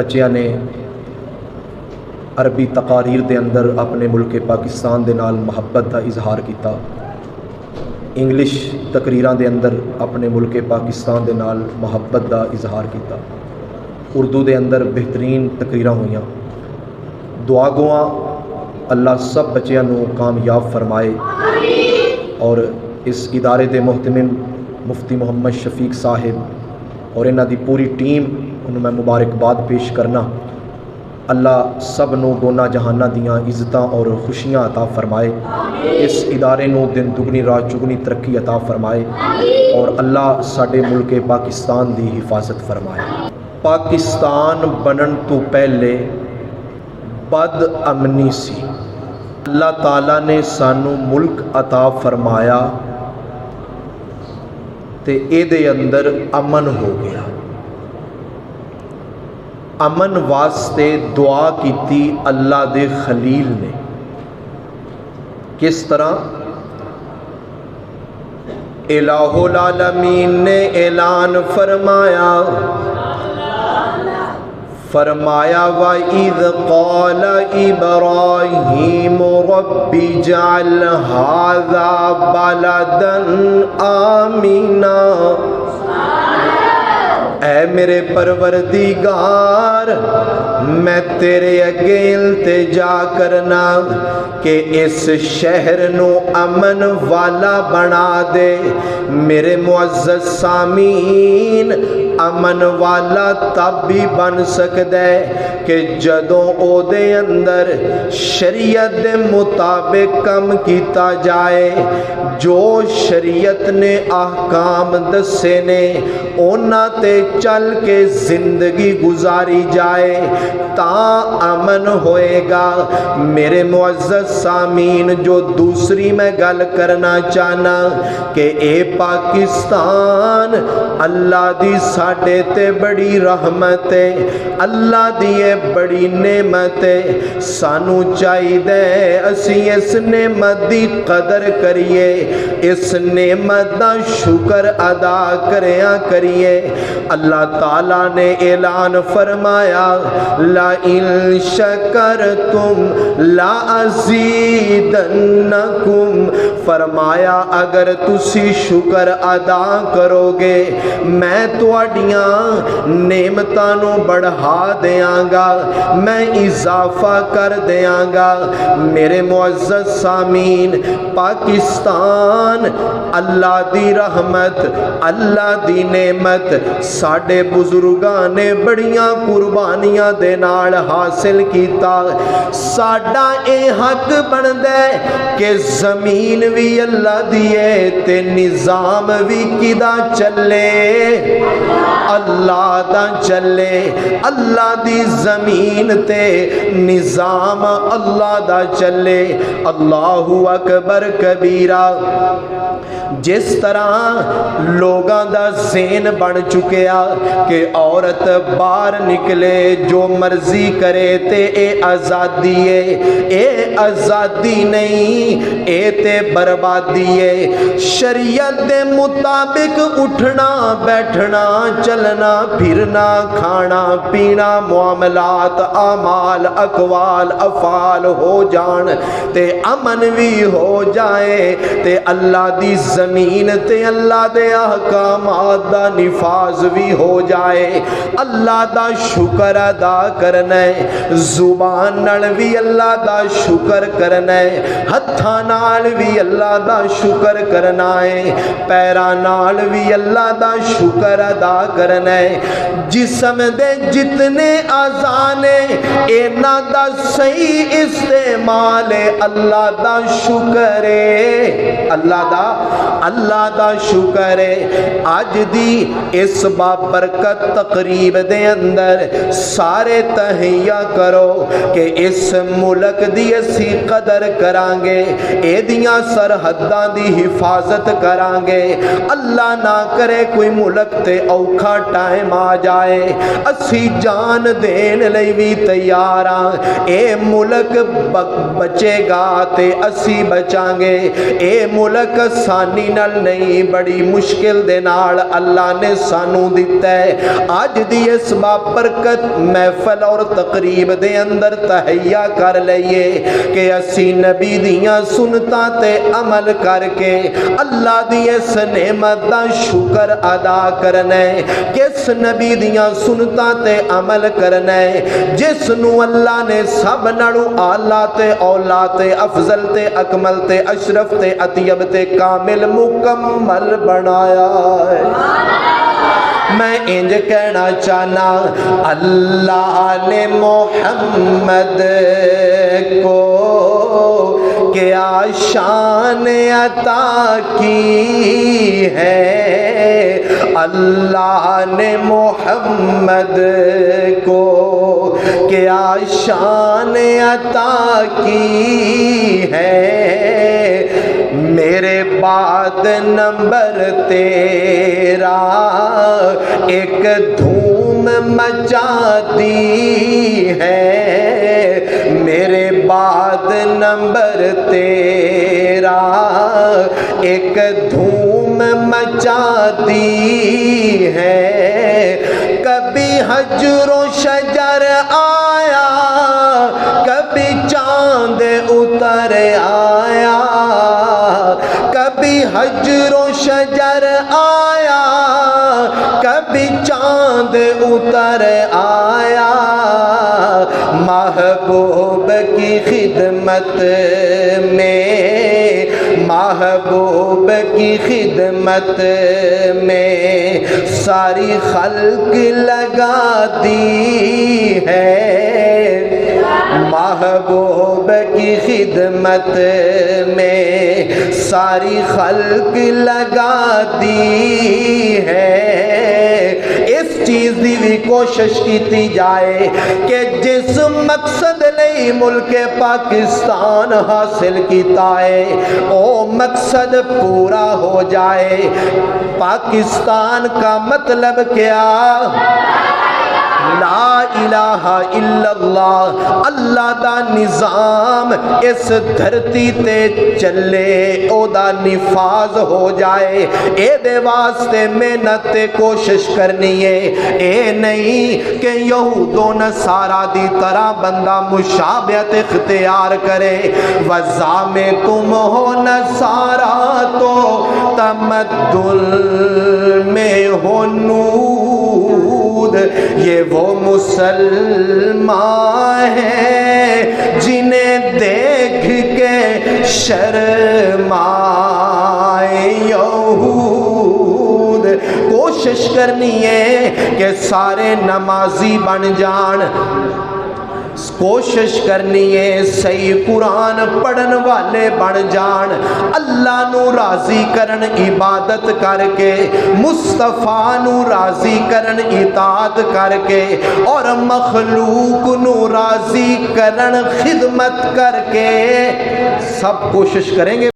بچیاں نے عربی تقاریر دے اندر اپنے ملک پاکستان دے نال محبت دا اظہار کیتا، انگلش تقریراں دے اندر اپنے ملک پاکستان دے نال محبت دا اظہار کیتا، اردو دے اندر بہترین تقریراں ہوئیاں۔ دعا گواں اللہ سب بچیاں نو کامیاب فرمائے، اور اس ادارے دے محتمم مفتی محمد شفیق صاحب اور انہاں دی پوری ٹیم انہوں میں مبارکباد پیش کرنا۔ اللہ سب نو دونوں جہاناں دیاں عزتاں اور خوشیاں عطا فرمائے، اس ادارے نو دن دگنی رات چگنی ترقی عطا فرمائے، اور اللہ ساڈے ملک پاکستان دی حفاظت فرمائے۔ پاکستان بنن تو پہلے بد امنی سی، اللہ تعالیٰ نے سانو ملک عطا فرمایا تے اے دے اندر امن ہو گیا۔ امن واسطے دعا کیتی اللہ دے خلیل نے، کس طرح؟ الہ العالمین نے اعلان فرمایا وَإِذْ قَالَ إِبْرَاهِيمُ رَبِّ اجْعَلْ هَذَا بَلَدًا آمِنًا، اے میرے پروردگار میں تیرے اگے التجا کرنا کہ اس شہر نو امن والا بنا دے۔ میرے معزز سامعین، امن والا تب بھی بن سکتا ہے کہ جدوں او دے اندر شریعت دے مطابق کم کیتا جائے، جو شریعت نے احکام دسے نے اونا تے چل کے زندگی گزاری جائے تا امن ہوئے گا۔ میرے معزز سامعین، جو دوسری میں گل کرنا چاہنا کہ اے پاکستان اللہ دی ساڈے تے بڑی رحمت ہے، اللہ دی اے بڑی نعمت ہے، سانو چاہیے اسی اس نعمت دی قدر کریے، اس نعمت دا شکر ادا کریے۔ اللہ تعالیٰ نے اعلان فرمایا لَئِن شَكَرْتُمْ لَأَزِيدَنَّكُمْ، فرمایا اگر تسی شکر ادا کرو گے میں تواڈیاں نعمتاں نو بڑھا دیاں گا، میں اضافہ کر دیاں گا۔ میرے معزز سامعین، پاکستان اللہ دی رحمت، اللہ دی نعمت ساڈے بزرگاں نے بڑیاں قربانیاں دے نال حاصل کیتا۔ ساڈا اے حق بندا ہے کہ زمین بھی اللہ دی ہے تے نظام بھی کدا چلے؟ اللہ دا چلے۔ اللہ دی زمین تے نظام اللہ دا چلے۔ اللہ اکبر کبیرہ۔ جس طرح لوگاں دا ذہن بن چکیا کہ عورت باہر نکلے جو مرضی کرے تے اے آزادی ہے، اے آزادی نہیں، اے تے بربادی ہے۔ شریعت دے مطابق اٹھنا بیٹھنا چلنا پھرنا کھانا پینا معاملات اعمال اقوال افعال ہو جان تے امن بھی ہو جائے تے اللہ دی زمین تے اللہ دے احکامات دا نفاذ بھی ہو جائے۔ اللہ دا شکر ادا کرنا ہے، زبان نال بھی اللہ دا شکر کرنا ہے، ہتھاں نال بھی اللہ دا شکر کرنا ہے، پیراں نال بھی اللہ دا شکر ادا کرنا ہے۔ جسم دے جتنے اعضاء نے انہاں دا صحیح استعمال اللہ دا شکر ہے، اللہ دا شکر ہے۔ آج دی اس بابرکت تقریب دے اندر سارے تہیہ کرو کہ اس ملک دی اسی قدر کرانگے، اے دیاں سرحداں دی حفاظت کرانگے۔ اللہ نہ کرے کوئی ملک تے اوکھا ٹائم آ جائے اسی جان دین لئی بھی تیار ہاں. اے ملک بچے گا تے اسی بچاں گے. اے ملک آسانی نال نہیں بڑی مشکل دے نال اللہ نے سانو دیتا ہے. آج دی اس بابرکت محفل اور تقریب دے اندر تہیا کر لئیے کہ اسی نبی دیاں سنتاں تے عمل کر کے اللہ دی اس نعمت دا شکر ادا کرنے. کس نبی دیاں سنتاں تے عمل کرنے جس نو اللہ نے سب نالوں اعلیٰ تے اولا تے افضل تے اکمل تے اشرف تے اطیب تے کامل مکمل بنایا ہے. میں انج کہنا چاہنا اللہ نے محمد کو کیا شان عطا کی ہے. اللہ نے محمد کو کیا شان عطا کی ہے. میرے بعد نمبر تیرا ایک دھوم مچا دی ہے. میرے بعد نمبر تیرا ایک دھوم مچا دی ہے. کبھی حجر و شجر آیا کبھی چاند اتر آیا. کبھی حجر و شجر آیا کبھی چاند اتر آیا. محبوب کی خدمت میں محبوب کی خدمت میں ساری خلق لگا دی ہے. محبوب کی خدمت میں ساری خلق لگا دی ہے. اس چیز دی بھی کوشش کی جائے کہ جس مقصد لئی ملک پاکستان حاصل کیتا ہے او مقصد پورا ہو جائے. پاکستان کا مطلب کیا؟ لا الہ الا اللہ. اللہ دا نظام اس دھرتی تے چلے او دا نفاذ ہو جائے. اے دے واسطے محنت تے کوشش کرنی ہے. اے نہیں کہ یہود و نصارا دی طرح بندہ مشابہت اختیار کرے. وَزَعَمْتُمْ تم ہو نصارا تو تمدن میں ہو نود. یہ وہ مسلمان ہیں جنہیں دیکھ کے شرمائے یہود. کوشش کرنی ہے کہ سارے نمازی بن جان. کوشش کرنی ہے صحیح قرآن پڑھن والے بن جان. اللہ نو راضی کرن عبادت کر کے مصطفیٰ نو راضی کرن اطاعت کر کے اور مخلوق نو راضی کرن خدمت کر کے سب کوشش کریں گے.